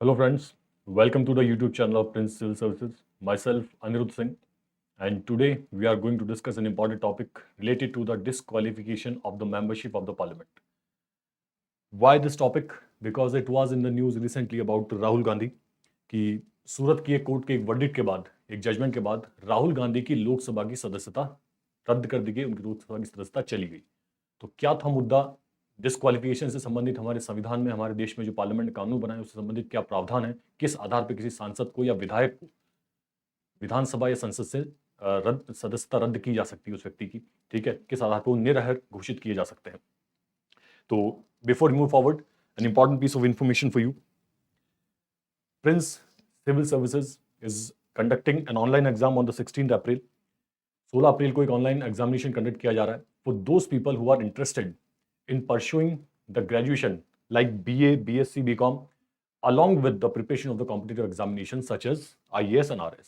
Hello, friends. Welcome to the YouTube channel of Prince Civil Services. Myself, Anirudh Singh, and today we are going to discuss an important topic related to the disqualification of the membership of the parliament. Why this topic? Because it was in the news recently about Rahul Gandhi कि सूरत की एक court के एक verdict के बाद, एक judgement के बाद राहुल गांधी की लोकसभा की सदस्यता रद्द कर दी गई, उनकी लोकसभा की सदस्यता चली गई। तो क्या था मुद्दा? डिस्क्वालिफिकेशन से संबंधित हमारे संविधान में, हमारे देश में जो पार्लियामेंट कानून बना है उससे संबंधित क्या प्रावधान है? किस आधार पर किसी सांसद को या विधायक को विधानसभा या संसद से सदस्यता रद्द की जा सकती है उस व्यक्ति की? ठीक है, किस आधार पर वो निरर्हक घोषित किए जा सकते हैं? तो before move forward, an important piece of information for you. Prince Civil Services is conducting an online exam on the 16th April. 16 अप्रैल को एक ऑनलाइन एग्जामिनेशन कंडक्ट किया जा रहा है for those people who are interested in pursuing the graduation like BA, BSc, BCom along with the preparation of the competitive examinations such as IAS and RS.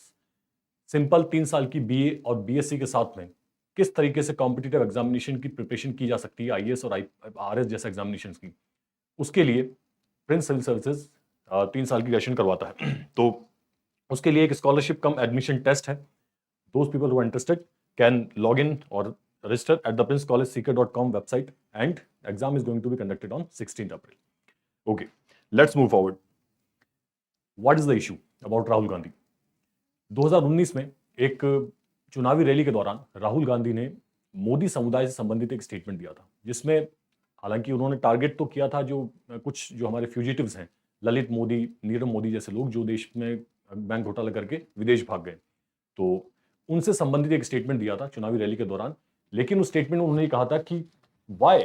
Simple 3 साल की BA और BSc के साथ में किस तरीके से कॉम्पिटिटिव एग्जामिनेशन की प्रिपरेशन की जा सकती है, आईएएस और आरएस जैसे एग्जामिनेशन की, उसके लिए प्रिंस सिविल सर्विसेज 3 साल की ग्रेजुएशन करवाता है. तो उसके लिए एक स्कॉलरशिप कम एडमिशन टेस्ट है. Those people who are interested can log in और register at the princecollegeseeker.com website and exam is going to be conducted on 16th April. Okay, let's move forward. What is the issue about Rahul Gandhi? 2019 में एक चुनावी rally के दौरान राहुल गांधी ने मोदी समुदाय से संबंधित एक स्टेटमेंट दिया था, जिसमें हालांकि उन्होंने टारगेट तो किया था जो हमारे फ्यूजिटिव्स हैं, ललित मोदी, नीरव मोदी जैसे लोग जो देश में बैंक घोटाला करके विदेश भाग गए, तो उनसे संबंधित एक स्टेटमेंट दिया था चुनावी रैली के दौरान. लेकिन उस स्टेटमेंट में उन्होंने कहा था कि why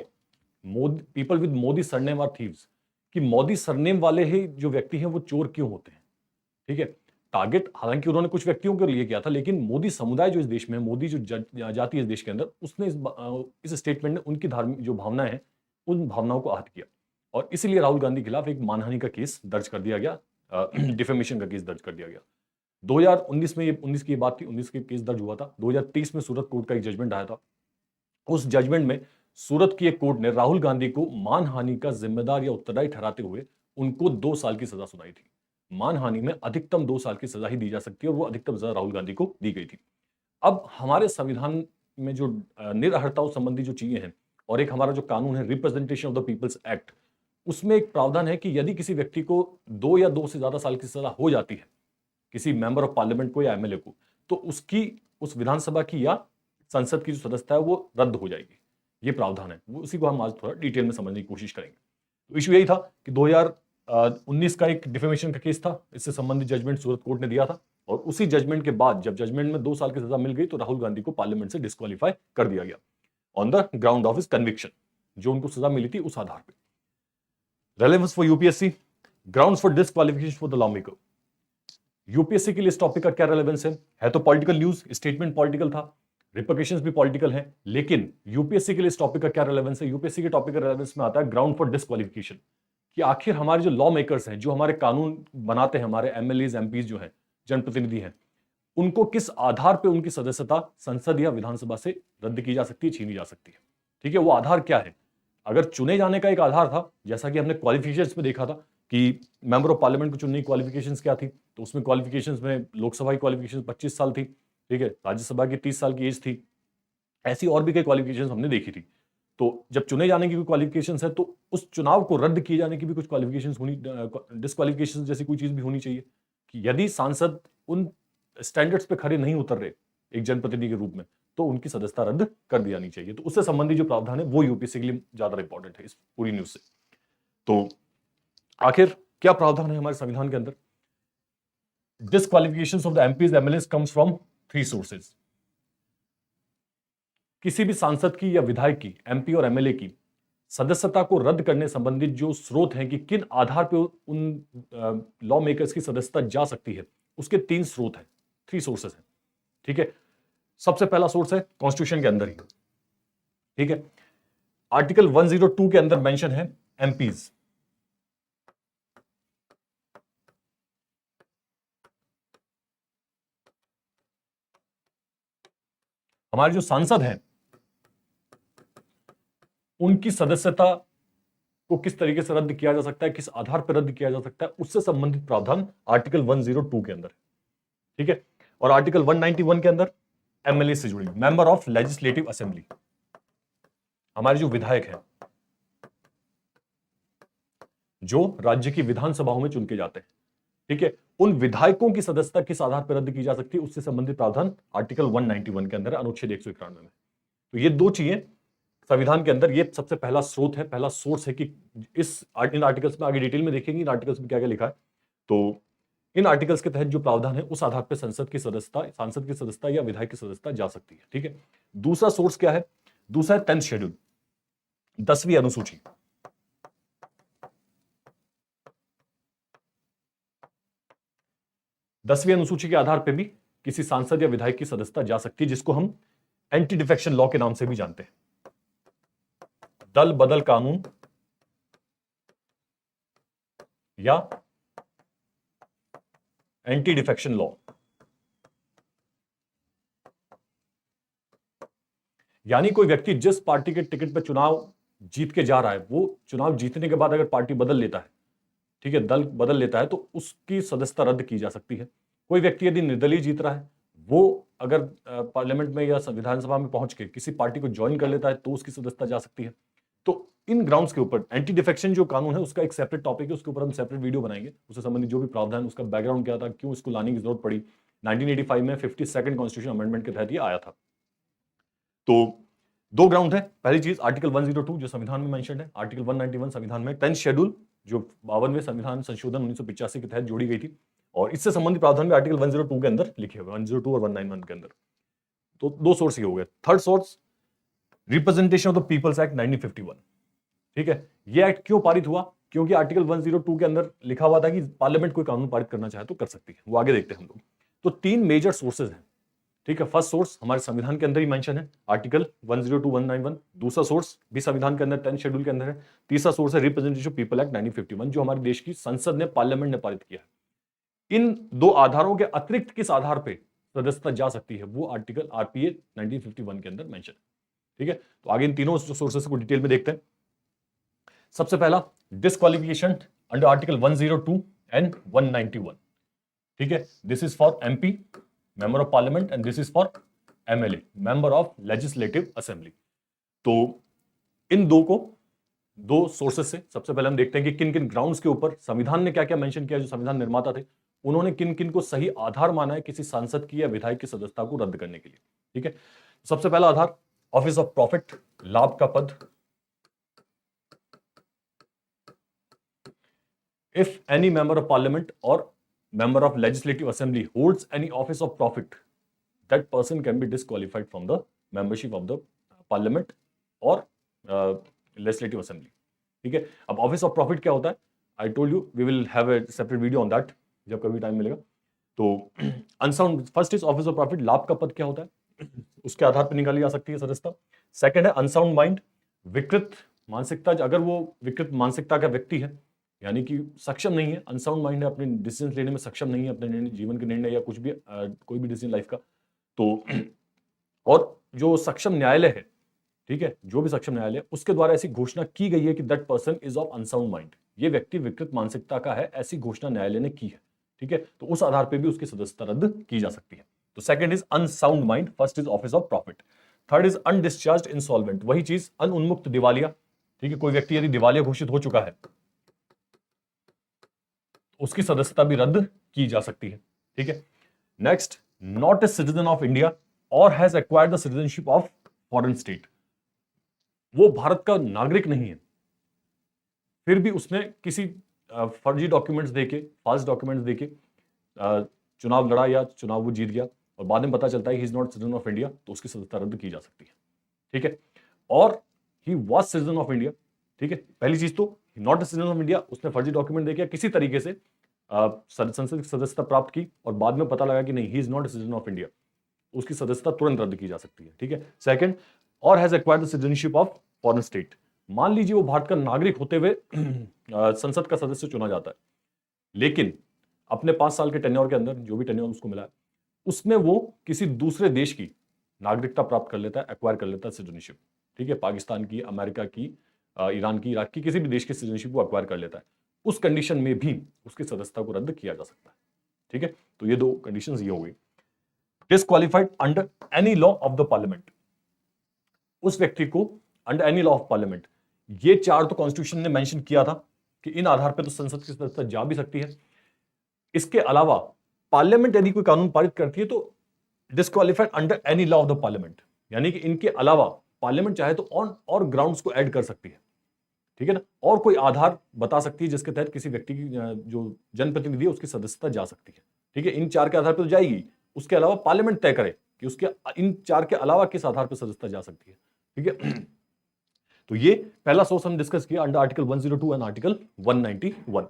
people with Modi surname are thieves, कि मोदी सरनेम वाले ही जो व्यक्ति हैं वो चोर क्यों होते हैं. ठीक है, टारगेट हालांकि उन्होंने कुछ व्यक्तियों के लिए किया था, लेकिन मोदी समुदाय जो इस देश में है, मोदी जो जाति है इस देश के अंदर, उसने इस स्टेटमेंट ने उनकी धार्मिक जो भावनाएं हैं उन भावनाओं को आहत किया, और इसीलिए राहुल गांधी के खिलाफ एक मानहानि का केस दर्ज कर दिया गया, डिफेमेशन का केस दर्ज कर दिया गया. 2019 में ये 19 की बात थी, 19 के केस दर्ज हुआ था. 2023 में सूरत कोर्ट का एक जजमेंट आया था. उस जजमेंट में सूरत की एक कोर्ट ने राहुल गांधी को मानहानि का जिम्मेदार या उत्तरदायी ठहराते हुए उनको 2 साल की सजा सुनाई थी. मानहानि में अधिकतम 2 साल की सजा ही दी जा सकती है, और वो अधिकतम सजा राहुल गांधी को दी गई थी. अब हमारे संविधान में जो निरर्हताओं संबंधी जो चीजें हैं, और एक हमारा जो कानून है representation of the people's act, उसमें एक प्रावधान है कि यदि किसी व्यक्ति को 2 या 2 से ज्यादा साल की सजा हो जाती है, किसी मेंबर ऑफ पार्लियामेंट को या एमएलए को, तो उसकी उस विधानसभा की या संसद की जो सदस्यता है वो रद्द हो जाएगी. ये प्रावधान है, वो उसी को हम आज थोड़ा डिटेल में समझने की कोशिश करेंगे. तो इशू यही था कि 2019 का एक डिफेमेशन का केस था, इससे संबंधित जजमेंट सूरत कोर्ट ने दिया था, और उसी जजमेंट के बाद जब जजमेंट में 2 साल की सजा मिल गई तो राहुल गांधी को पार्लियामेंट से डिस्क्वालीफाई कर दिया गया on the ground of his conviction, जो उनको सजा मिली थी उस आधार पर. Relevance for UPSC, grounds for disqualification for the law maker. UPSC के लिए इस टॉपिक का क्या रेलेवेंस है तो पॉलिटिकल न्यूज, स्टेटमेंट पॉलिटिकल था, रिपोर्टेशंस भी पॉलिटिकल हैं, लेकिन यूपीएससी के लिए इस टॉपिक का क्या रेलेवेंस है? यूपीएससी के टॉपिक का रेलेवेंस में आता है ग्राउंड फॉर डिस्क्वालिफिकेशन, कि आखिर हमारे जो लॉ मेकर्स हैं, जो हमारे कानून बनाते हैं, हमारे एमएलएज, एमपीज जो हैं, जनप्रतिनिधि हैं, उनको किस आधार पर उनकी सदस्यता संसद या विधानसभा से रद्द की जा सकती है, छीनी जा सकती है. ठीक है, वो आधार क्या है? अगर चुने जाने का एक आधार था, जैसा कि हमने क्वालिफिकेशंस में देखा था कि मेंबर ऑफ पार्लियामेंट को चुनने की क्वालिफिकेशंस क्या थी, तो उसमें क्वालिफिकेशंस में लोकसभा की क्वालिफिकेशंस 25 साल थी. ठीक है, राज्यसभा की 30 साल की एज थी. ऐसी और भी कई क्वालिफिकेशंस हमने देखी थी. तो जब चुने जाने की भी क्वालिफिकेशंस है, तो उस चुनाव को रद्द किए जाने की भी कुछ क्वालिफिकेशंस होनी, डिस्क्वालिफिकेशंस जैसी कोई चीज भी होनी चाहिए, कि यदि सांसद उन स्टैंडर्ड्स पे खड़े नहीं उतर रहे एक जनप्रतिनिधि के रूप में, तो उनकी सदस्यता रद्द कर दी जानी चाहिए. तो उससे संबंधित जो प्रावधान है वो यूपीएससी के लिए ज्यादा इंपॉर्टेंट है इस पूरी न्यूज से. तो आखिर क्या प्रावधान है हमारे संविधान के अंदर? Disqualification of the MPs MLAs comes from 3 sources. किसी भी सांसद की या विधायक की, एमपी और एमएलए की सदस्यता को रद्द करने संबंधित जो स्रोत हैं कि किन आधार पर उन लॉ मेकर्स की सदस्यता जा सकती है, उसके 3 स्रोत हैं, 3 सोर्सेज हैं. ठीक है, सबसे पहला सोर्स है कॉन्स्टिट्यूशन के अंदर ही. ठीक है, आर्टिकल 102 के अंदर मेंशन है एमपीज. हमारे जो सांसद हैं उनकी सदस्यता को किस तरीके से रद्द किया जा सकता है, किस आधार पर रद्द किया जा सकता है, उससे संबंधित प्रावधान आर्टिकल 102 के अंदर है। ठीक है, और आर्टिकल 191 के अंदर एमएलए से जुड़ी, मेंबर ऑफ लेजिस्लेटिव असेंबली, हमारे जो विधायक हैं, जो राज्य की विधानसभाओं में चुन के जाते हैं, ठीक है, उन विधायकों की सदस्यता किस आधार पर रद्द की जा सकती है, उससे संबंधित प्रावधान आर्टिकल 191 के अंदर, अनुच्छेद 191 में। तो ये दो चीजें संविधान के अंदर, ये सबसे पहला स्रोत है, पहला सोर्स है कि इन आर्टिकल्स में, आगे डिटेल में देखेंगे इन आर्टिकल्स में क्या क्या लिखा है। तो इन आर्टिकल्स के तहत जो प्रावधान है उस आधार पर सांसद की सदस्यता या विधायक की सदस्यता जा सकती है। ठीक है, दूसरा सोर्स क्या है? दूसरा है 10th शेड्यूल, 10वीं अनुसूची। 10वीं अनुसूची के आधार पर भी किसी सांसद या विधायक की सदस्यता जा सकती है, जिसको हम एंटी डिफेक्शन लॉ के नाम से भी जानते हैं, दल बदल कानून या एंटी डिफेक्शन लॉ। यानी कोई व्यक्ति जिस पार्टी के टिकट पर चुनाव जीत के जा रहा है, वो चुनाव जीतने के बाद अगर पार्टी बदल लेता है, ठीक है, दल बदल लेता है, तो उसकी सदस्यता रद्द की जा सकती है। कोई व्यक्ति यदि निर्दलीय जीत रहा है, वो अगर पार्लियामेंट में या विधानसभा में पहुंच के किसी पार्टी को ज्वाइन कर लेता है, तो उसकी सदस्यता जा सकती है। तो इन ग्राउंड्स के ऊपर एंटी डिफेक्शन जो कानून है, उसका एक सेपरेट टॉपिक है, उसके ऊपर हम सेपरेट वीडियो बनाएंगे, उससे संबंधित जो भी प्रावधान, उसका बैकग्राउंड क्या था, क्यों इसको लाने की जरूरत पड़ी। 1985 में 52nd कॉन्स्टिट्यूशन अमेंडमेंट के तहत ये आया था। तो दो ग्राउंड है। पहली चीज आर्टिकल 102 जो संविधान में मेंशन है, आर्टिकल 191 संविधान में, 10th शेड्यूल जो 52वें संविधान संशोधन 1985 के तहत जोड़ी गई थी, और इससे संबंधित प्रावधान भी आर्टिकल 102 के अंदर लिखे हुए, 102 और 191 के अंदर। तो दो सोर्स ये हो गए। Third source representation of the people's act 1951। ठीक है, ये एक्ट क्यों पारित हुआ? क्योंकि आर्टिकल 102 के अंदर लिखा हुआ था कि पार्लियामेंट कोई कानून पारित करना चाहे तो कर सकती है। वो आगे देखते हैं हम लोग। तो तीन मेजर सोर्सेज हैं। ठीक है, फर्स्ट सोर्स हमारे संविधान के अंदर ही मेंशन है, आर्टिकल 102 191। दूसरा सोर्स भी संविधान के अंदर 10th शेड्यूल के अंदर है। तीसरा सोर्स है रिप्रेजेंटेशन ऑफ पीपल एक्ट 1951 जो हमारे देश की संसद ने, पार्लियामेंट ने पारित किया है। इन दो आधारों के अतिरिक्त किस आधार पर सदस्यता जा सकती है, वो आर्टिकल आरपीए 1951 के अंदर मेंशन है। ठीक है, तो आगे इन तीनों सोर्सेस को डिटेल में देखते हैं। सबसे पहला डिस्क्वालिफिकेशन अंडर आर्टिकल 102 एंड 191। ठीक है, this is for MP, member of parliament, and this is for MLA, member of legislative assembly. तो इन दो सोर्सेस से सबसे पहले हम देखते हैं कि किन किन ग्राउंड्स के ऊपर संविधान ने क्या क्या मेंशन किया। जो संविधान निर्माता थे उन्होंने किन किन को सही आधार माना है किसी सांसद की या विधायक की सदस्यता को रद्द करने के लिए। ठीक है, सबसे पहला आधार ऑफिस ऑफ प्रॉफिट, लाभ का पद। If any member of parliament or member of legislative assembly holds any office of profit, that person can be disqualified from the membership of the parliament or legislative assembly. ठीक है, अब office of profit क्या होता है? I told you we will have a separate video on that जब कभी time मिलेगा। तो unsound, first is office of profit, लाभ का पद क्या होता है, उसके आधार पर निकाली जा सकती है सदस्यता। सेकंड है अनसाउंड माइंड, विकृत मानसिकता। अगर वो विकृत मानसिकता का व्यक्ति है, यानी कि सक्षम नहीं है, अनसाउंड माइंड है, अपने डिसीजन लेने में सक्षम नहीं है, अपने जीवन के निर्णय या कुछ भी कोई भी डिसीजन लाइफ का। तो और जो सक्षम न्यायालय है, ठीक है, जो भी सक्षम न्यायालय, उसके द्वारा ऐसी घोषणा की गई है कि that person is of unsound mind, ये व्यक्ति विकृत मानसिकता का है, ऐसी घोषणा न्यायालय ने की है। ठीक है, तो उस आधार पर भी उसकी सदस्यता रद्द की जा सकती है। तो second is unsound mind, first is office of profit. Third is undischarged insolvent, वही चीज अनउन्मुक्त दिवालिया। ठीक है, कोई व्यक्ति यदि दिवालिया घोषित हो चुका है, उसकी सदस्यता भी रद्द की जा सकती है। ठीक है, next, not a citizen of India और has acquired the citizenship of foreign state. वो भारत का नागरिक नहीं है, फिर भी उसने किसी फर्जी डॉक्यूमेंट्स देके, फॉल्स डॉक्यूमेंट्स देके चुनाव लड़ा या चुनाव वो जीत गया, और बाद में पता चलता है he is not citizen of India, तो उसकी सदस्यता रद्द की जा सकती है। ठीक है, और he was citizen of India. ठीक है, पहली चीज तो not a citizen of India, उसने फर्जी डॉक्यूमेंट देके किसी तरीके से संसद की सदस्यता प्राप्त की, और बाद में पता लगा कि नहीं, he is not a citizen of India, उसकी सदस्यता तुरंत रद्द की जा सकती है। ठीक है, सेकंड, और has acquired the citizenship of foreign state. मान लीजिए वो भारत का नागरिक होते हुए संसद का सदस्य चुना जाता है, लेकिन अपने 5 साल के टेन्योर के अंदर, जो भी टेन्योर उसको मिला है, उसमें वो किसी दूसरे देश की नागरिकता प्राप्त कर लेता है, एक्वायर कर लेता है सिटीजनशिप। ठीक है, पाकिस्तान की, अमेरिका की, ईरान की, इराक की, किसी भी देश की सिटीजनशिप को अक्वायर कर लेता है, उस कंडीशन में भी उसकी सदस्यता को रद्द किया जा सकता है। ठीक है, तो ये दो कंडीशंस ये हो गई। Disqualified under any law of the parliament, उस व्यक्ति को under any law of parliament, ये चार तो कॉन्स्टिट्यूशन ने मेंशन किया था कि इन आधार पर तो संसद की सदस्यता जा भी सकती है। इसके अलावा पार्लियामेंट यदि कोई कानून पारित करती है तो disqualified under any law of the parliament, यानी कि इनके अलावा पार्लियामेंट चाहे तो ऑन और ग्राउंड्स को ऐड कर सकती है। ठीक है ना, और कोई आधार बता सकती है जिसके तहत किसी व्यक्ति की जो जनप्रतिनिधि है उसकी सदस्यता जा सकती है। ठीक है, इन चार के आधार पर तो जाएगी, उसके अलावा पार्लियामेंट तय करे कि उसके इन चार के अलावा किस आधार पर सदस्यता जा सकती है। ठीक है, तो ये पहला सोर्स हम डिस्कस किया अंडर आर्टिकल 102 एंड आर्टिकल 191।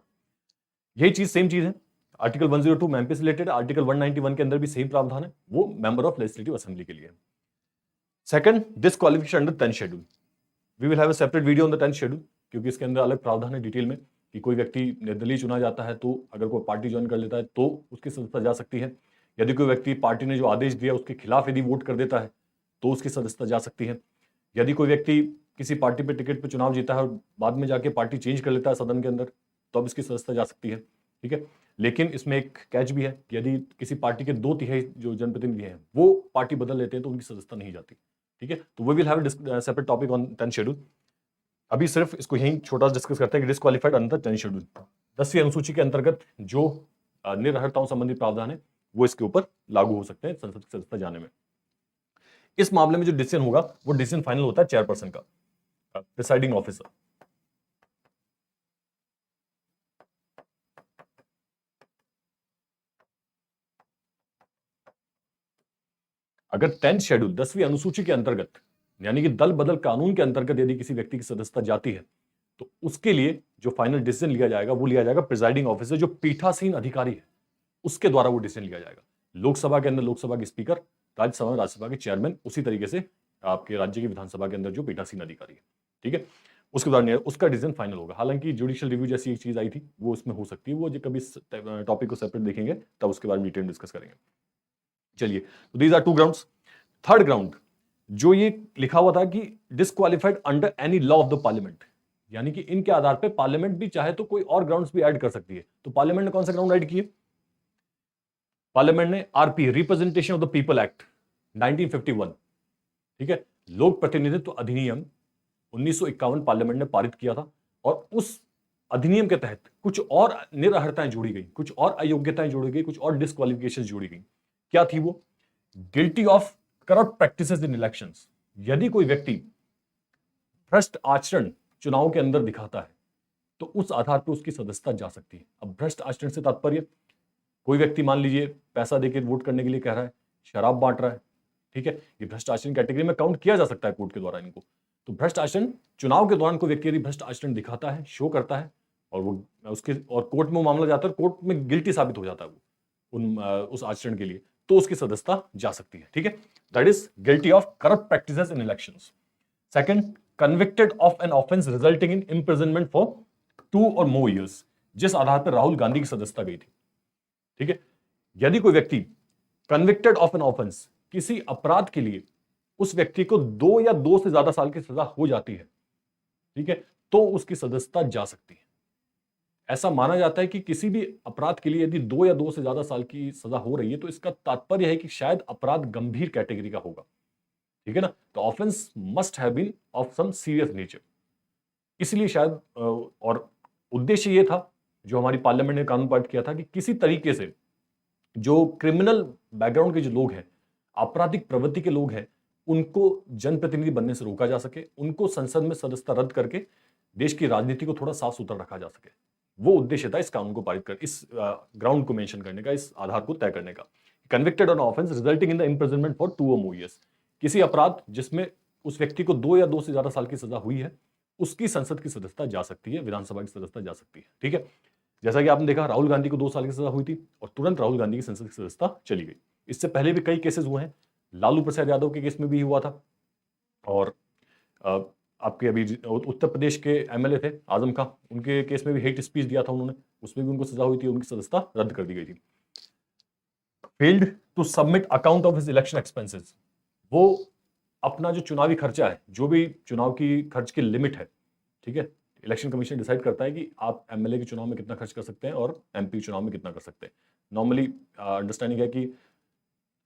यही चीज सेम चीज है, आर्टिकल 102 मेंपे से रिलेटेड, आर्टिकल 191 के अंदर भी सेम प्रावधान है, वो मेंबर ऑफ लेजिस्लेटिव असेंबली के लिए। Second, disqualification under 10th schedule, we will have a separate video on the 10th schedule, क्योंकि इसके अंदर अलग प्रावधान है डिटेल में कि कोई व्यक्ति निर्दलीय चुना जाता है तो अगर कोई पार्टी ज्वाइन कर लेता है तो उसकी सदस्यता जा सकती है। यदि कोई व्यक्ति पार्टी ने जो आदेश दिया उसके खिलाफ यदि वोट कर देता है तो उसकी सदस्यता जा सकती है। यदि कोई व्यक्ति किसी पार्टी पे टिकट पे चुनाव जीता है और बाद में जाके पार्टी चेंज कर लेता है सदन के अंदर, तो अब इसकी सदस्यता जा सकती है। ठीक है, लेकिन इसमें एक कैच भी है कि यदि किसी पार्टी के 2/3 जो जनप्रतिनिधि हैं वो पार्टी बदल लेते हैं तो उनकी सदस्यता नहीं जाती। ठीक है, तो we will have a separate topic on 10th schedule. अभी सिर्फ इसको यहीं छोटा डिस्कस करते हैं कि डिस्क्वालिफाइड अंडर 10th शेड्यूल, 10वीं अनुसूची के अंतर्गत जो निरर्हताओं संबंधी प्रावधान है वो इसके ऊपर लागू हो सकते हैं संसद की सदस्यता जाने में। इस मामले में जो डिसीजन होगा वो डिसीजन फाइनल होता है चेयरपर्सन का, प्रिसाइडिंग ऑफिसर। अगर 10th शेड्यूल 10वीं अनुसूची के अंतर्गत यानी कि दल बदल कानून के अंतर्गत यदि किसी व्यक्ति की सदस्यता जाती है तो उसके लिए जो फाइनल डिसीजन लिया जाएगा वो लिया जाएगा प्रिसाइडिंग ऑफिसर, जो पीठासीन अधिकारी है उसके द्वारा वो डिसीजन लिया जाएगा। लोकसभा के अंदर लोकसभा के स्पीकर, राज्यसभा में राज्यसभा के चेयरमैन, उसी तरीके से आपके राज्य की विधानसभा के अंदर जो पीठासीन अधिकारी है। ठीक है, उसके द्वारा उसका डिसीजन फाइनल होगा। हालांकि जुडिशियल रिव्यू जैसी एक चीज आई थी वो उसमें हो सकती है, वो कभी टॉपिक को सेपरेट देखेंगे तब उसके बारे में डिटेल डिस्कस करेंगे। चलिए, तो these are two grounds. Third ground जो ये लिखा हुआ था कि disqualified under any law of the parliament, यानी कि इनके आधार पे पार्लियामेंट भी चाहे तो कोई और ग्राउंड्स भी ऐड कर सकती है। तो पार्लियामेंट ने कौन सा ग्राउंड ऐड किए? पार्लियामेंट ने RP, representation of the people act 1951, ठीक है, लोक प्रतिनिधित्व अधिनियम 1951 पार्लियामेंट ने पारित किया था और उस अधिनियम के तहत कुछ और निरर्हताएं जोड़ी गई, कुछ और अयोग्यताएं जोड़ी गई, कुछ और डिस्क्वालिफिकेशन जोड़ी गई। क्या थी वो? Guilty of corrupt practices in elections, यदि कोई व्यक्ति भ्रष्ट आचरण चुनाव के अंदर दिखाता है तो उस आधार पर उसकी सदस्यता जा सकती है। अब भ्रष्ट आचरण से तात्पर्य, कोई व्यक्ति मान लीजिए पैसा देकर वोट करने के लिए कह रहा है, शराब बांट रहा है, ठीक है, ये भ्रष्ट आचरण कैटेगरी में काउंट किया जा सकता है कोर्ट के द्वारा इनको। तो भ्रष्ट आचरण चुनाव के दौरान कोई व्यक्ति यदि भ्रष्ट आचरण दिखाता है, शो करता है और वो उसके और कोर्ट में मामला जाता है, कोर्ट में गिल्टी साबित हो जाता है वो उस आचरण के लिए, तो उसकी सदस्यता जा सकती है। ठीक है, that is guilty of corrupt practices in elections. Second, convicted of an offence resulting in imprisonment for 2 or more years, जिस आधार पर राहुल गांधी की सदस्यता गई थी। ठीक है, यदि कोई व्यक्ति कन्विक्टेड ऑफ एन ऑफेंस, किसी अपराध के लिए उस व्यक्ति को 2 या 2 से ज्यादा साल की सजा हो जाती है, ठीक है, तो उसकी सदस्यता जा सकती है। ऐसा माना जाता है कि किसी भी अपराध के लिए यदि 2 या 2 से ज्यादा साल की सजा हो रही है तो इसका तात्पर्य है कि शायद अपराध गंभीर कैटेगरी का होगा। ठीक है ना, तो offense must have been of some serious nature. इसलिए शायद और उद्देश्य ये था जो हमारी पार्लियामेंट ने कानून पारित किया था कि किसी तरीके से जो क्रिमिनल बैकग्राउंड के जो लोग हैं, आपराधिक प्रवृत्ति के लोग हैं, उनको जनप्रतिनिधि बनने से रोका जा सके, उनको संसद में सदस्यता रद्द करके देश की राजनीति को थोड़ा साफ सुथरा रखा जा सके। वो उद्देश्य था इस कानून को पारित कर, इस ग्राउंड को मेंशन करने का, इस आधार को तय करने का। Convicted on offence resulting in the imprisonment for 2 or more years, किसी अपराध जिसमें उस व्यक्ति को 2 या 2 से ज्यादा साल की सजा हुई है, उसकी संसद की सदस्यता जा सकती है, विधानसभा की सदस्यता जा सकती है। ठीक है, जैसा कि आपने देखा राहुल गांधी को 2 साल की सजा हुई थी और तुरंत राहुल गांधी की संसद की सदस्यता चली गई। इससे पहले भी कई केसेस हुए हैं, लालू प्रसाद यादव के केस में भी हुआ था और आपके अभी उत्तर प्रदेश के एमएलए थे आजम खां, उनके केस में भी हेट स्पीच दिया था उन्होंने, उसमें भी उनको सजा हुई थी, उनकी सदस्यता रद्द कर दी गई थी। Failed to submit account of his election expenses, वो अपना जो चुनावी खर्चा है, जो भी चुनाव की खर्च की लिमिट है, ठीक है, इलेक्शन कमीशन डिसाइड करता है कि आप एमएलए के चुनाव में कितना खर्च कर सकते हैं और एमपी चुनाव में कितना कर सकते हैं। नॉर्मली अंडरस्टैंडिंग है कि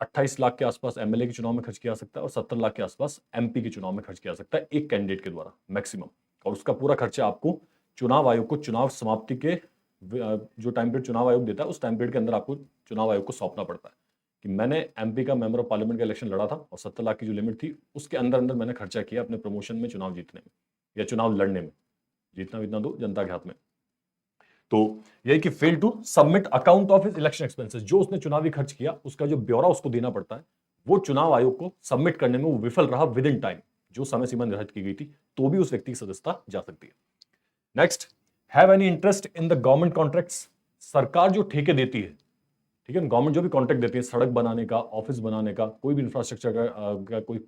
28 लाख के आसपास एमएलए के चुनाव में खर्च किया जा सकता है और 70 लाख के आसपास एमपी के चुनाव में खर्च किया जा सकता है एक कैंडिडेट के द्वारा मैक्सिमम। और उसका पूरा खर्चा आपको चुनाव आयोग को चुनाव समाप्ति के जो टाइम पीरियड चुनाव आयोग देता है उस टाइम पीरियड के अंदर आपको चुनाव आयोग को सौंपना पड़ता है कि मैंने एमपी का मेंबर ऑफ पार्लियामेंट का इलेक्शन लड़ा था और 70 लाख की जो लिमिट थी उसके अंदर अंदर मैंने खर्चा किया अपने प्रमोशन में, चुनाव जीतने में या चुनाव लड़ने में। जीतना वितना दो जनता के हाथ में। तो यही कि fail to submit account of his election expenses, जो उसने चुनावी खर्च किया उसका जो ब्यौरा उसको देना पड़ता है वो चुनाव आयोग को सबमिट करने में वो विफल रहा विद इन टाइम, जो समय सीमा निर्धारित की गई थी, तो भी उस व्यक्ति की सदस्यता जा सकती है। Next, have any interest in the government contracts, सरकार जो ठेके देती है, ठीक है, गवर्नमेंट जो भी कॉन्ट्रैक्ट देती है सड़क बनाने का, ऑफिस बनाने का, कोई भी इंफ्रास्ट्रक्चर का कोई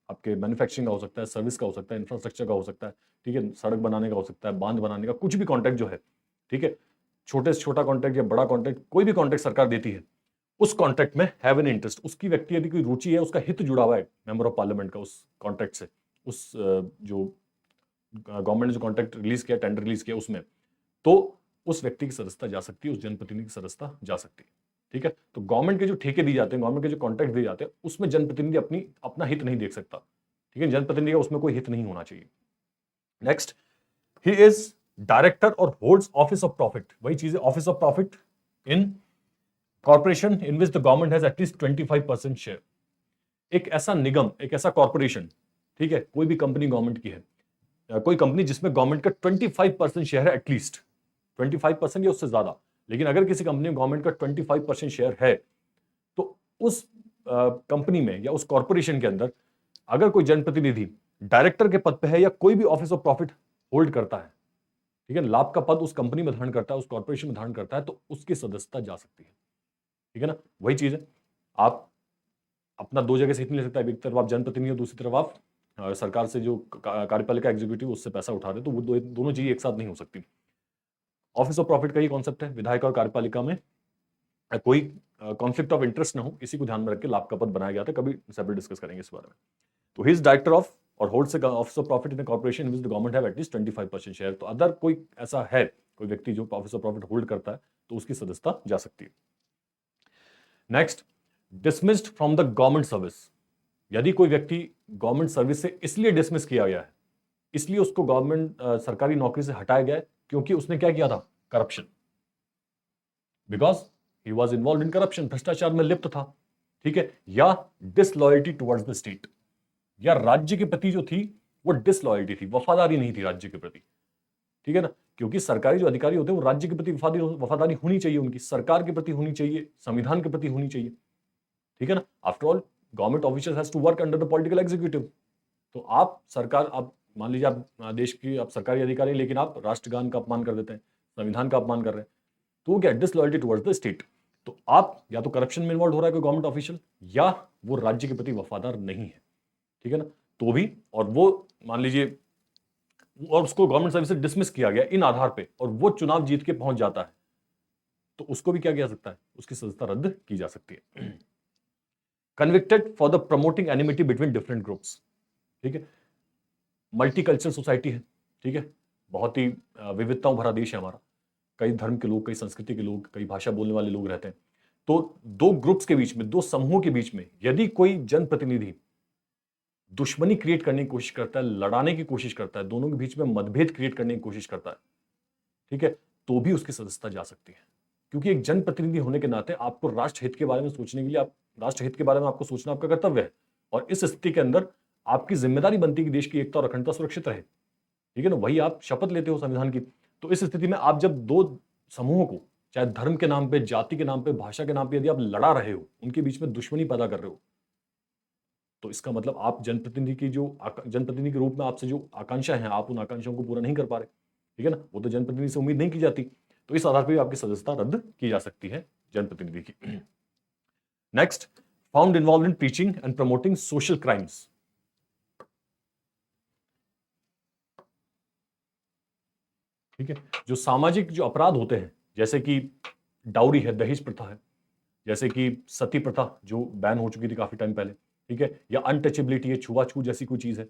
आपके मैन्युफैक्चरिंग का हो सकता है, सर्विस का हो सकता है, इंफ्रास्ट्रक्चर का हो सकता है, ठीक है, सड़क बनाने का हो सकता है, बांध बनाने का, कुछ भी कॉन्ट्रैक्ट जो है, ठीक है, छोटे से छोटा कॉन्ट्रैक्ट या बड़ा कॉन्ट्रैक्ट, कोई भी कॉन्ट्रैक्ट सरकार देती है, उस कॉन्ट्रैक्ट में हैव एन इंटरेस्ट, उसकी व्यक्ति यदि कोई रुचि है, उसका हित जुड़ा हुआ है मेंबर ऑफ पार्लियामेंट का उस कॉन्ट्रैक्ट से, उस जो गवर्नमेंट ने जो कॉन्ट्रैक्ट रिलीज किया, टेंडर रिलीज किया उसमें, तो उस व्यक्ति की सदस्यता जा सकती है, उस जनप्रतिनिधि की सदस्यता जा सकती है। ठीक है, तो गवर्नमेंट के जो ठेके दिए जाते हैं, गवर्नमेंट के जो कॉन्ट्रैक्ट दिए जाते हैं, उसमें जनप्रतिनिधि अपना हित नहीं देख सकता। ठीक है, जनप्रतिनिधि का उसमें कोई हित नहीं होना चाहिए। नेक्स्ट, ही इज डायरेक्टर और होल्ड्स ऑफिस ऑफ प्रॉफिट, वही चीज है, office of profit in corporation in which the government has at least 25% share. एक ऐसा निगम, एक ऐसा कॉर्पोरेशन, ठीक है, कोई भी कंपनी गवर्नमेंट की है, कोई कंपनी जिसमें गवर्नमेंट का 25% शेयर है, एटलीस्ट 25% या उससे ज्यादा, लेकिन अगर किसी कंपनी में गवर्नमेंट का 25% शेयर है, तो उस कंपनी में या उस कॉर्पोरेशन के अंदर अगर कोई जनप्रतिनिधि डायरेक्टर के पद पे है या कोई भी ऑफिस ऑफ प्रॉफिट होल्ड करता है, ठीक है, लाभ का पद उस कंपनी में धारण करता है, उस कॉर्पोरेशन में धारण करता है, तो उसकी सदस्यता जा सकती है। ठीक है ना, वही चीज है, आप अपना दो जगह से हित नहीं ले सकता, एक तरफ आप जनप्रतिनिधि हो, दूसरी तरफ आप सरकार से जो कार्यपालिका एग्जीक्यूटिव उससे पैसा उठा रहे, तो वो दोनों चीजें एक साथ नहीं हो सकती। ऑफिस ऑफ प्रॉफिट का ही कॉन्सेप्ट है, विधायक और कार्यपालिका में कोई कॉन्फ्लिक्ट ऑफ इंटरेस्ट ना हो, इसी को ध्यान में रख के लाभ का पद बनाया गया था, कभी सेपरेट डिस्कस करेंगे इस बारे में। तो ही इज डायरेक्टर ऑफ और holds office of profit in corporation which the government have at least 25% share. तो अदर कोई ऐसा है, कोई व्यक्ति जो ऑफिस ऑफ प्रॉफिट होल्ड करता है, तो उसकी सदस्यता जा सकती है। Next, dismissed from the government service, यदि कोई व्यक्ति गवर्नमेंट सर्विस से इसलिए डिसमिस किया गया है, इसलिए उसको गवर्नमेंट सरकारी नौकरी से हटाया गया है क्योंकि उसने क्या किया था, corruption, because he was involve in corruption, भ्रष्टाचार में लिप्त था, ठीक है, या डिसलॉयल्टी टुवर्ड्स द स्टेट, या राज्य के प्रति जो थी वो डिसलॉयल्टी थी, वफादारी नहीं थी राज्य के प्रति। ठीक है ना, क्योंकि सरकारी जो अधिकारी होते हैं वो राज्य के प्रति वफादारी होनी चाहिए, उनकी सरकार के प्रति होनी चाहिए, संविधान के प्रति होनी चाहिए। ठीक है ना, after all government officials has to work under the political executive. तो आप सरकार, आप मान लीजिए आप देश की आप सरकारी अधिकारी, लेकिन आप राष्ट्रगान का अपमान कर देते हैं, संविधान का अपमान कर रहे हैं, तो वो क्या, डिसलॉयल्टी टुवर्ड्स द स्टेट। तो आप या तो करप्शन में इन्वॉल्व हो रहा है कोई गवर्नमेंट ऑफिशियल, या वो राज्य के प्रति वफादार नहीं है। ठीक है ना, तो भी, और वो मान लीजिए और उसको गवर्नमेंट सर्विस से डिसमिस किया गया इन आधार पे, और वो चुनाव जीत के पहुंच जाता है, तो उसको भी क्या किया सकता है, उसकी सदस्यता रद्द की जा सकती है। Convicted for the promoting enmity between different groups, ठीक है, मल्टीकल्चरल सोसाइटी है, ठीक है, बहुत ही विविधताओं भरा देश है हमारा, कई धर्म के लोग, कई संस्कृति के लोग, कई भाषा बोलने वाले लोग रहते हैं। तो दो ग्रुप्स के बीच में, दो समूहों के बीच में यदि कोई जनप्रतिनिधि दुश्मनी क्रिएट करने की कोशिश करता है, लड़ाने की कोशिश करता है, दोनों के बीच में मतभेद क्रिएट करने की कोशिश करता है, ठीक है, तो भी उसकी सदस्यता जा सकती है। क्योंकि एक जनप्रतिनिधि होने के नाते आपको राष्ट्र हित के बारे में सोचने के लिए, आप राष्ट्र हित के बारे में आपको सोचना आपका कर्तव्य है, और इस स्थिति के अंदर आपकी जिम्मेदारी बनती है कि देश की एकता और अखंडता सुरक्षित रहे। ठीक है ना, वही आप शपथ लेते हो संविधान की। तो इस स्थिति में आप जब दो समूहों को, चाहे धर्म के नाम पे, जाति के नाम पे, भाषा के नाम पे यदि आप लड़ा रहे हो, उनके बीच में दुश्मनी पैदा कर रहे हो, तो इसका मतलब आप जनप्रतिनिधि के रूप में आपसे जो आकांक्षा है, आप उन आकांक्षाओं को पूरा नहीं कर पा रहे। ठीक है ना, वो तो जनप्रतिनिधि से उम्मीद नहीं की जाती, तो इस आधार पर भी आपकी सदस्यता रद्द की जा सकती है जनप्रतिनिधि की। Next, found involve in teaching and promoting social crimes, ठीक है, जो सामाजिक जो अपराध होते हैं, जैसे कि डाउरी है, दहेज प्रथा है, जैसे कि सती प्रथा जो बैन हो चुकी थी काफी टाइम पहले, ठीक है, या अनटचेबिलिटी है, छुआछूत जैसी कोई चीज है,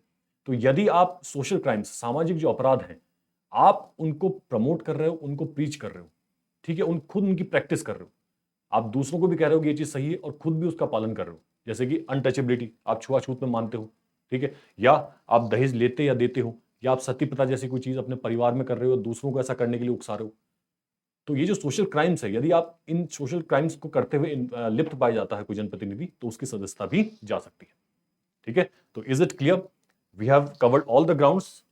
तो यदि आप सोशल क्राइम्स, सामाजिक जो अपराध हैं, आप उनको प्रमोट कर रहे हो, उनको प्रीच कर रहे हो, ठीक है, खुद उनकी प्रैक्टिस कर रहे हो, आप दूसरों को भी कह रहे हो कि ये चीज सही है और खुद भी उसका पालन कर रहे हो, जैसे कि अनटचेबिलिटी, आप छुआछूत में मानते हो, ठीक है, या आप दहेज लेते या देते हो, या आप सती प्रथा जैसी कोई चीज अपने परिवार में कर रहे हो, दूसरों को ऐसा करने के लिए उकसा रहे हो। तो ये जो सोशल क्राइम्स है, यदि आप इन सोशल क्राइम्स को करते हुए लिप्त पाया जाता है कोई जनप्रतिनिधि, तो उसकी सदस्यता भी जा सकती है। ठीक है, तो is it clear? We have covered all the grounds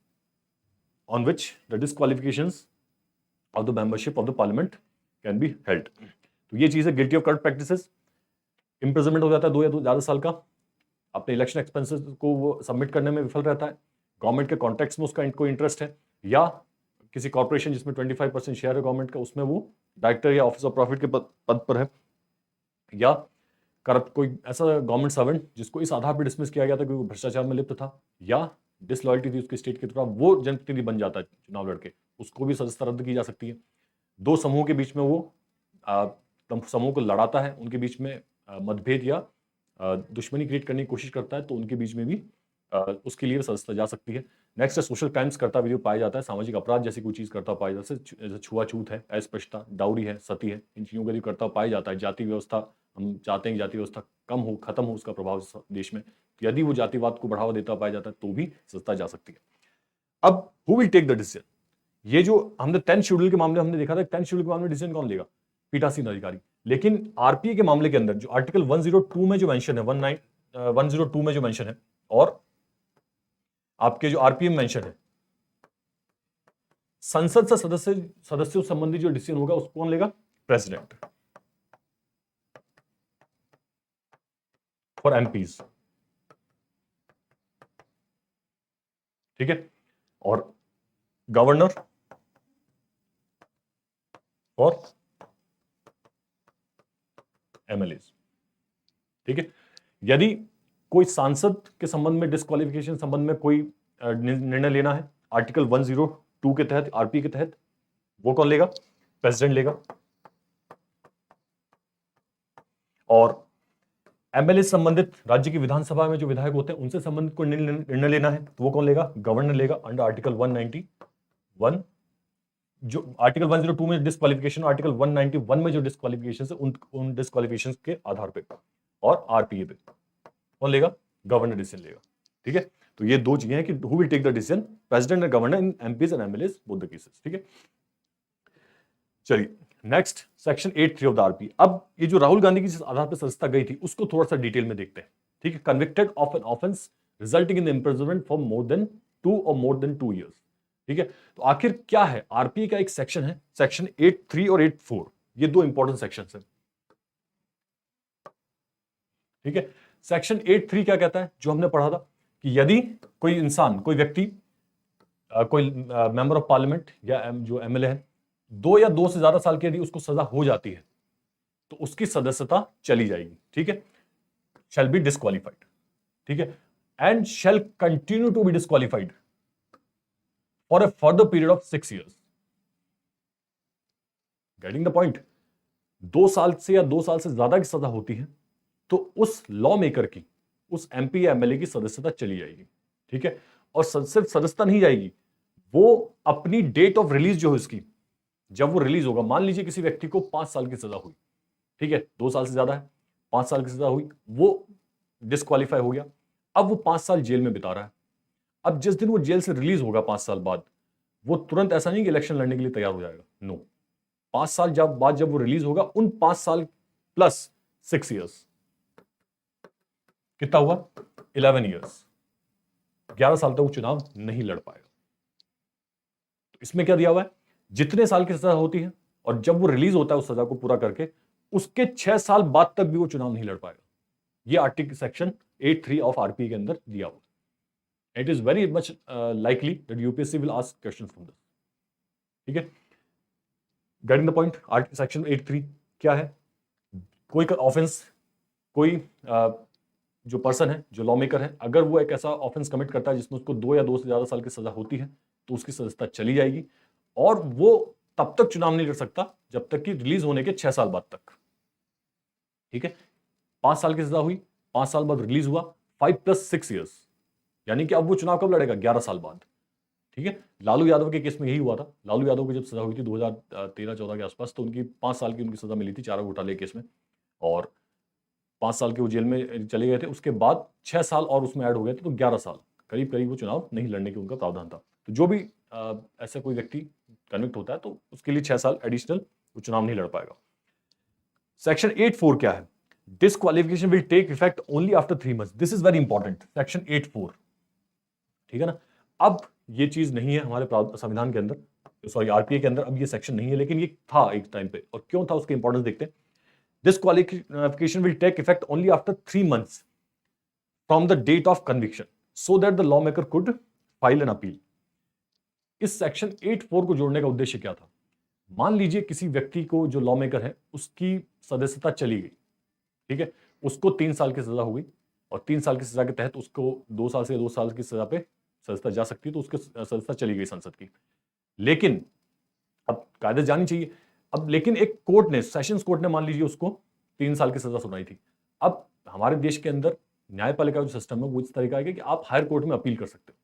on which the disqualifications of the membership of the parliament can be held. तो ये चीज है guilty of corrupt practices, imprisonment हो जाता है 2 या ज्यादा साल का, अपने इलेक्शन एक्सपेंसेस को वो सबमिट करने में विफल रहता है, गवर्नमेंट के कॉन्ट्रैक्ट्स में उसका कोई इंटरेस्ट है, या किसी कॉर्पोरेशन जिसमें 25% शेयर है गवर्नमेंट का, उसमें वो डायरेक्टर या ऑफिस ऑफ प्रॉफिट के पद पर है, या करप्ट कोई ऐसा गवर्नमेंट सर्वेंट जिसको इस आधार पर डिसमिस किया गया था कि वो भ्रष्टाचार में लिप्त था, या डिसलॉयल्टी थी उसकी स्टेट की तरफ, वो जनप्रतिनिधि बन जाता है चुनाव लड़के, उसको भी सदस्यता रद्द की जा सकती है। 2 समूह के बीच में वो समूह को लड़ाता है, उनके बीच में मतभेद या दुश्मनी क्रिएट करने की कोशिश करता है, तो उनके बीच में भी उसके लिए सदस्यता जा सकती है। नेक्स्ट है सोशल क्राइम्स करता वीडियो पाया जाता है, सामाजिक अपराध जैसी कोई चीज करता पाया जाता है, जैसे छुआछूत है, अस्पृश्यता, डाउरी है, सती है, इन चीजों का यदि करता पाया जाता है, जाति व्यवस्था, हम चाहते हैं कि जाति व्यवस्था कम हो, खत्म हो उसका प्रभाव देश में, तो यदि वो जातिवाद को बढ़ावा देता पाया जाता है तो भी सदस्यता जा सकती है। अब who will take the decision? ये जो हमने 10th शेड्यूल के मामले हमने देखा था, 10th शेड्यूल के मामले में डिसीजन कौन लेगा? पीठासीन अधिकारी। लेकिन आरपीए के मामले के अंदर जो आर्टिकल 102 में जो मेंशन है, 102 में जो मेंशन है, और आपके जो आरपीए में मेंशन है, संसद से सदस्यों संबंधी जो डिसीजन होगा उसको कौन लेगा? President, for MPs. ठीक है, और गवर्नर फॉर एमएलएज। ठीक है, यदि कोई सांसद के संबंध में, डिस्क्वालिफिकेशन संबंध में कोई निर्णय लेना है आर्टिकल 102 के तहत, आरपी के तहत, वो कौन लेगा? प्रेसिडेंट लेगा। और एमएलए संबंधित राज्य की विधानसभा में जो विधायक होते हैं उनसे संबंधित कोई निर्णय लेना है तो वो कौन लेगा? गवर्नर लेगा, अंडर आर्टिकल 191। जो आर्टिकल 102 में डिस्क्वालिफिकेशन, आर्टिकल 191 में जो डिस्क्वालिफिकेशन है, उन डिस्क्वालिफिकेशन के आधार पे और आरपीए पे कौन लेगा? गवर्नर डिसीजन लेगा। ठीक है, तो ये 2 चीजें हैं कि who will take the decision, president and governor in MPs and MLAs both the cases. ठीक है, चलिए next section 83 of the RP. अब ये जो राहुल गांधी की जिस आधार पर सदस्यता गई थी उसको थोड़ा सा डिटेल में देखते हैं। ठीक है, convicted of an offence resulting in the imprisonment for more than 2 और मोर देन 2 years। ठीक है, तो आखिर क्या है? आरपीए का एक सेक्शन है, सेक्शन 83 और 84, ये 2 इंपॉर्टेंट सेक्शन है। ठीक है, सेक्शन 83 क्या कहता है, जो हमने पढ़ा था कि यदि कोई इंसान, कोई व्यक्ति, कोई मेंबर ऑफ पार्लियामेंट या जो एमएलए है, 2 या 2 से ज्यादा साल की यदि उसको सजा हो जाती है तो उसकी सदस्यता चली जाएगी। ठीक है, शैल बी डिस्क्वालिफाइड। ठीक है, and shall continue to be disqualified for a further period of 6 years। Getting the point? 2 साल से या 2 साल से ज्यादा की सजा होती है तो उस लॉ मेकर की, उस एमपी या एमएलए की सदस्यता चली जाएगी। ठीक है, और सिर्फ सदस्यता नहीं जाएगी, वो अपनी डेट ऑफ रिलीज जो है उसकी, जब वो रिलीज होगा, मान लीजिए किसी व्यक्ति को 5 साल की सजा हुई, ठीक है, 2 साल से ज्यादा है, 5 साल की सजा हुई, वो डिस्क्वालीफाई हो गया, अब वो 5 साल जेल में बिता रहा है। अब जिस दिन वो जेल से रिलीज होगा 5 साल बाद, वो तुरंत ऐसा नहीं कि इलेक्शन लड़ने के लिए तैयार हो जाएगा, नो। 5 साल बाद जब वो रिलीज होगा, उन 5 साल प्लस 6 years, कितना हुआ? 11 years, 11 साल तक वो चुनाव नहीं लड़ पाएगा। तो इसमें क्या दिया हुआ है? जितने साल की सजा होती है और जब वो रिलीज होता है उस सजा को पूरा करके, उसके 6 साल बाद तक भी वो चुनाव नहीं लड़ पाएगा। ये आर्टिकल सेक्शन 83 ऑफ आरपीए के अंदर दिया हुआ। It is very much likely that UPSC will ask questions from this. ठीक है, getting the point? Article section 83 क्या है? कोई ऑफेंस, कोई जो पर्सन है, जो लॉ मेकर है, अगर वो एक ऐसा ऑफेंस कमिट करता है जिसमें उसको 2 या 2 से ज्यादा साल की सजा होती है तो उसकी सदस्यता चली जाएगी, और वो तब तक चुनाव नहीं लड़ सकता जब तक कि रिलीज होने के 6 साल बाद तक। ठीक है, 5 साल की सजा हुई, 5 साल बाद रिलीज हुआ, 5 + 6 years, यानी कि अब वो चुनाव कब लड़ेगा? 11 साल बाद। ठीक है, लालू यादव के केस में यही हुआ था। लालू यादव को जब सजा हुई थी 2013-14 के आसपास, तो उनकी 5 साल की उनकी सजा मिली थी चारा घोटाले केस में, और 5 साल के वो जेल में चले गए थे। उसके बाद 6 साल और उसमें ऐड हो गए थे, तो 11 साल करीब करीब वो चुनाव नहीं लड़ने की उनका प्रावधान था। तो जो भी ऐसा कोई व्यक्ति कन्विक्ट होता है तो उसके लिए 6 साल एडिशनल वो चुनाव नहीं लड़ पाएगा। सेक्शन 8(4) क्या है? Disqualification will take effect only after 3 months. This is very important, section 8(4). ठीक है ना? अब ये चीज नहीं है हमारे संविधान के अंदर, सॉरी आरपीए के अंदर, अब ये सेक्शन नहीं है, लेकिन ये था एक टाइम पे। और क्यों था उसके इंपॉर्टेंस देखते हैं। Disqualification will take effect only after 3 months from the date of conviction, so that the lawmaker could file an appeal. इस सेक्शन 8(4) को जोड़ने का उद्देश्य क्या था? मान लीजिए किसी व्यक्ति को, जो लॉ मेकर है, उसकी सदस्यता चली गई, ठीक है, उसको 3 साल की सजा हो गई, और 3 साल की सजा के तहत उसको 2 साल से 2 साल की सजा पे सदस्यता जा सकती है, तो उसकी सदस्यता चली गई संसद की। लेकिन अब कायदे जानी चाहिए। अब लेकिन एक कोर्ट ने, सेशंस कोर्ट ने मान लीजिए उसको 3 साल की सजा सुनाई थी। अब हमारे देश के अंदर न्यायपालिका जो सिस्टम है वो इस तरीका है कि आप हायर कोर्ट में अपील कर सकते हो,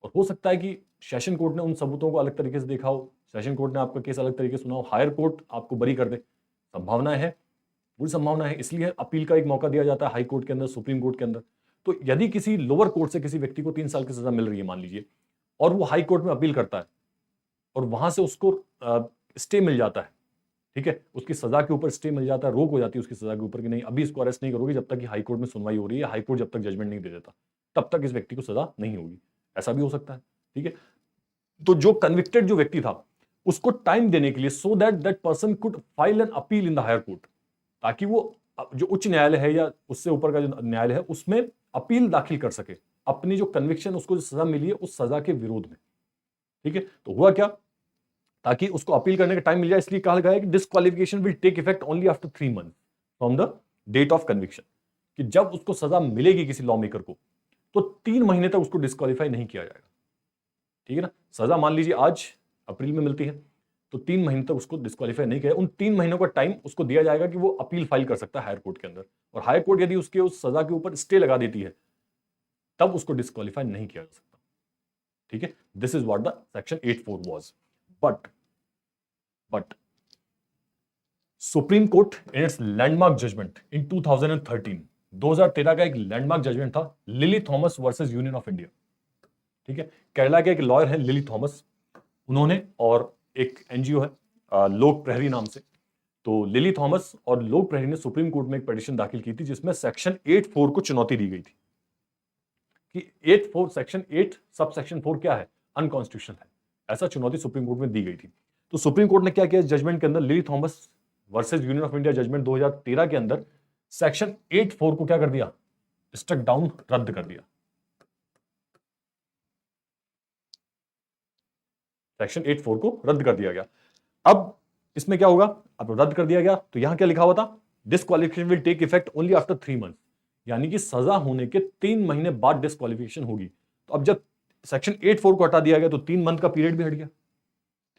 और हो सकता है कि सेशन कोर्ट ने उन सबूतों को अलग तरीके से देखा हो, सेशन कोर्ट ने आपका केस अलग तरीके से सुना हो, हायर कोर्ट आपको बरी कर दे। संभावना है, पूरी संभावना है, इसलिए अपील का एक मौका दिया जाता है हाई कोर्ट के अंदर, सुप्रीम कोर्ट के अंदर। तो यदि किसी लोअर कोर्ट से किसी व्यक्ति को 3 साल की सजा मिल रही है मान लीजिए, और वो हाई कोर्ट में अपील करता है, और वहां से उसको स्टे मिल जाता है, ठीक है, उसकी सजा के ऊपर स्टे मिल जाता है, रोक हो जाती है उसकी सजा के ऊपर कि नहीं अभी इसको अरेस्ट नहीं करोगे जब तक कि हाई कोर्ट में सुनवाई हो रही है, हाई कोर्ट जब तक जजमेंट नहीं दे देता तब तक इस व्यक्ति को सजा नहीं होगी। ऐसा भी हो सकता है। ठीक है, तो जो कन्विक्टेड जो व्यक्ति था उसको टाइम देने के लिए, so that that person could file an appeal in the higher court, ताकि वो जो उच्च न्यायालय है या उससे ऊपर का जो न्यायालय है उसमें अपील दाखिल कर सके अपनी जो कन्विक्शन, उसको जो सजा मिली है उस सजा के विरोध में। ठीक है, तो हुआ क्या, ताकि उसको अपील करने का टाइम मिल जाए, इसलिए कहा गया है कि disqualification will take effect only after 3 month from the date of conviction, कि जब उसको सजा मिलेगी किसी लॉ मेकर को तो 3 महीने तक उसको डिस्क्वालीफाई नहीं किया जाएगा। ठीक है ना, सजा मान लीजिए आज अप्रैल में मिलती है, तो 3 महीने तक उसको डिस्क्वालीफाई नहीं किया, उन 3 महीनों का टाइम उसको दिया जाएगा कि वो अपील फाइल कर सकता है हायर कोर्ट के अंदर, और हायर कोर्ट यदि उसके उस सजा के ऊपर स्टे लगा देती है तब उसको डिस्क्वालीफाई नहीं किया जा सकता। ठीक है, this is what the section 8(4) was. But Supreme Court in its landmark judgment in 2013 का एक लैंडमार्क जजमेंट था, Lily Thomas versus Union of India. ठीक है, केरला के एक लॉयर है लिली थॉमस, उन्होंने, और एक एनजीओ है लोक प्रहरी नाम से, तो लिली थॉमस और लोक प्रहरी ने सुप्रीम कोर्ट में एक पिटीशन दाखिल की थी जिसमें सेक्शन 8(4) को चुनौती दी गई थी कि 8(4) सेक्शन 8 सब सेक्शन 4 क्या है, अनकॉन्स्टिट्यूशनल है, ऐसा चुनौती सुप्रीम कोर्ट में दी गई थी। तो सुप्रीम कोर्ट ने क्या किया जजमेंट के अंदर, Lily Thomas versus Union of India judgement 2013 के अंदर सेक्शन 8(4) को क्या कर दिया, स्ट्रक डाउन, रद्द कर दिया। सेक्शन 8(4) को रद्द कर दिया गया। अब इसमें क्या होगा, अब रद्द कर दिया गया तो यहां क्या लिखा हुआ था, disqualification will take effect only after 3 month, यानी कि सजा होने के 3 महीने बाद डिस्क्वालिफिकेशन होगी। तो अब जब सेक्शन 8(4) को हटा दिया गया तो 3 मंथ का पीरियड भी हट गया।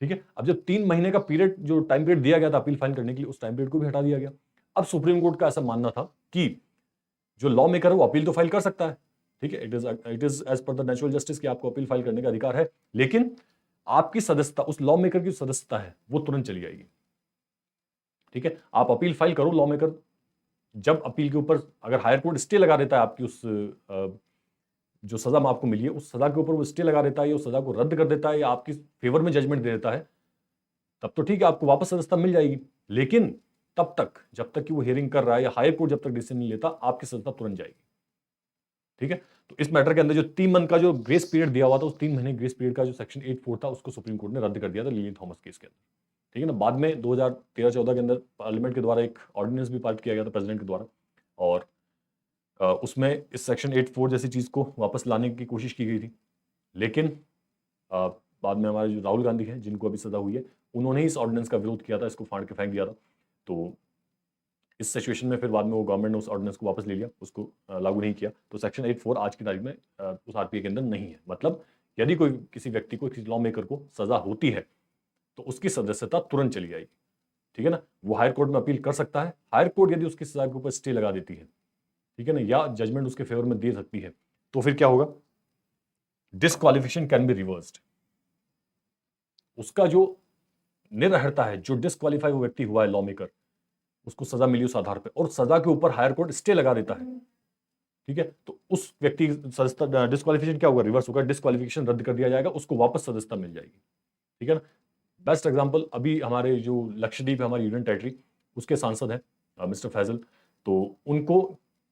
ठीक है, अब जब 3 महीने का पीरियड, जो टाइम पीरियड दिया गया था अपील फाइल करने के लिए, उस टाइम पीरियड को भी हटा दिया गया। अब सुप्रीम कोर्ट का ऐसा मानना था कि जो लॉ मेकर है वो अपील तो फाइल कर सकता है, ठीक है, it is as per the natural justice कि आपको अपील फाइल करने का अधिकार है, लेकिन आपकी सदस्यता, उस लॉ मेकर की सदस्यता है वो तुरंत चली जाएगी। ठीक है, आप अपील फाइल करो, लॉ मेकर जब अपील के ऊपर अगर हायर कोर्ट स्टे लगा देता है आपकी उस जो सजा में आपको मिली है उस सजा के ऊपर वो स्टे लगा देता है या उस सजा को रद्द कर देता है या आपकी फेवर में जजमेंट दे देता है, तब तो ठीक है, आपको वापस सदस्यता मिल जाएगी। लेकिन तब तक, जब तक कि वो हियरिंग कर रहा है या हायर कोर्ट जब तक डिसीजन नहीं लेता, आपकी सदस्यता तुरंत जाएगी। ठीक है, तो इस मैटर के अंदर जो 3 मंथ का जो ग्रेस पीरियड दिया हुआ था, उस 3 महीने ग्रेस पीरियड का जो सेक्शन 8(4) था उसको सुप्रीम कोर्ट ने रद्द कर दिया था लिली थॉमस केस के अंदर। ठीक है ना, बाद में 2013-14 के अंदर पार्लियामेंट के द्वारा एक ऑर्डिनेंस भी पारित किया गया था प्रेसिडेंट के द्वारा, और उसमें इस सेक्शन 8(4) जैसी चीज को वापस लाने की कोशिश की गई थी। लेकिन बाद में हमारे जो राहुल गांधी हैं जिनको अभी सजा हुई है, उन्होंने इस ऑर्डिनेंस का विरोध किया था, इसको फाड़ के फेंक दिया था। तो इस सिचुएशन में फिर बाद में वो गवर्नमेंट ने उस ऑर्डिनेंस को वापस ले लिया, उसको लागू नहीं किया। तो सेक्शन 8(4) आज की तारीख में उस आरपीए के अंदर नहीं है। मतलब यदि कोई किसी व्यक्ति को, किसी लॉ मेकर को सजा होती है तो उसकी सदस्यता तुरंत चली जाएगी। ठीक है ना, वो हायर कोर्ट में अपील कर सकता है, हायर कोर्ट यदि उसकी सजा के ऊपर स्टे लगा देती है, ठीक है ना, या जजमेंट उसके फेवर में दे सकती है, तो फिर क्या होगा, डिस्क्वालिफिकेशन कैन बी रिवर्स्ड। उसका जो निरर्हता है, जो डिस्क्वालीफाई वो व्यक्ति हुआ है लॉ मेकर, उसको सजा मिली उस आधार पर, और सजा के ऊपर हायर कोर्ट स्टे लगा देता है, ठीक है, तो उस व्यक्ति की सदस्यता, डिस्क्वालिफिकेशन क्या होगा, रिवर्स होगा, डिस्क्वालिफिकेशन रद्द कर दिया जाएगा, उसको वापस सदस्यता मिल जाएगी, ठीक है ना। बेस्ट एग्जांपल अभी हमारे जो लक्षद्वीप है, हमारी यूनियन टेरिटरी, उसके सांसद हैं मिस्टर फैजल, तो उनको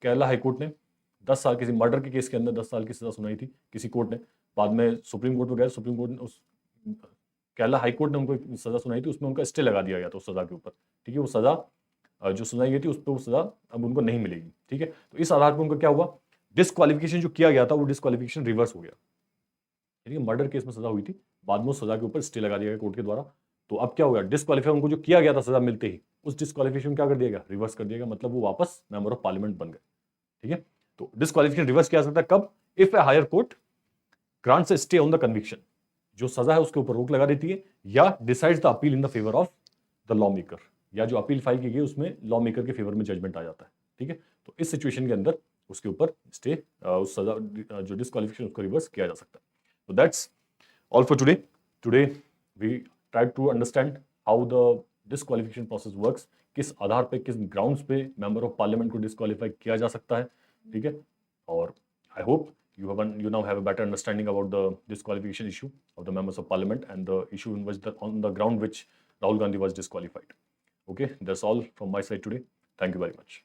केरला हाईकोर्ट ने 10 साल किसी मर्डर के केस के अंदर 10 साल की सजा सुनाई थी किसी कोर्ट ने। बाद में सुप्रीम कोर्ट में गए, सुप्रीम कोर्ट ने उस केरला हाईकोर्ट ने उनको एक सजा सुनाई थी, उसमें उनका स्टे लगा दिया गया था उस सजा के ऊपर, ठीक है। वो सजा जो सुनाई गई थी उस पर वो सजा अब उनको नहीं मिलेगी, ठीक है। तो इस आधार पर उनका क्या हुआ, डिस्क्वालिफिकेशन जो किया गया था वो डिस्क्वालिफिकेशन रिवर्स हो गया, ठीक है। मर्डर केस में सजा हुई थी, बाद में उस सजा के ऊपर स्टे लगा दिया गया कोर्ट के द्वारा। तो अब क्या हो गया, डिस्क्वालीफाई उनको जो किया गया था सजा मिलते ही, उस डिस्क्वालिफिकेशन क्या कर दिया गया, रिवर्स कर दिया गया, मतलब वो वापस मेंबर ऑफ पार्लियामेंट बन गए, ठीक है। तो डिस्क्वालिफिकेशन रिवर्स किया जा सकता है कब, if a higher court grants a stay on the conviction, जो सजा है उसके ऊपर रोक लगा देती है, या decides the appeal in the favour of the law maker, या जो अपील फाइल की गई उसमें लॉ मेकर के फेवर में जजमेंट आ जाता है, ठीक है। तो इस सिचुएशन के अंदर उसके ऊपर स्टे, उस सजा जो डिस्क्वालिफिकेशन उसको रिवर्स किया जा सकता है। तो that's all for today. Today we tried to understand how the disqualification process works, किस आधार पे, किस ग्राउंड्स पे मेंबर ऑफ पार्लियामेंट को डिस्क्वालीफाई किया जा सकता है, ठीक है। और I hope you now have a better understanding about the disqualification issue of the members of parliament and the issue in which on the ground which Rahul Gandhi was disqualified. Okay, that's all from my side today. Thank you very much.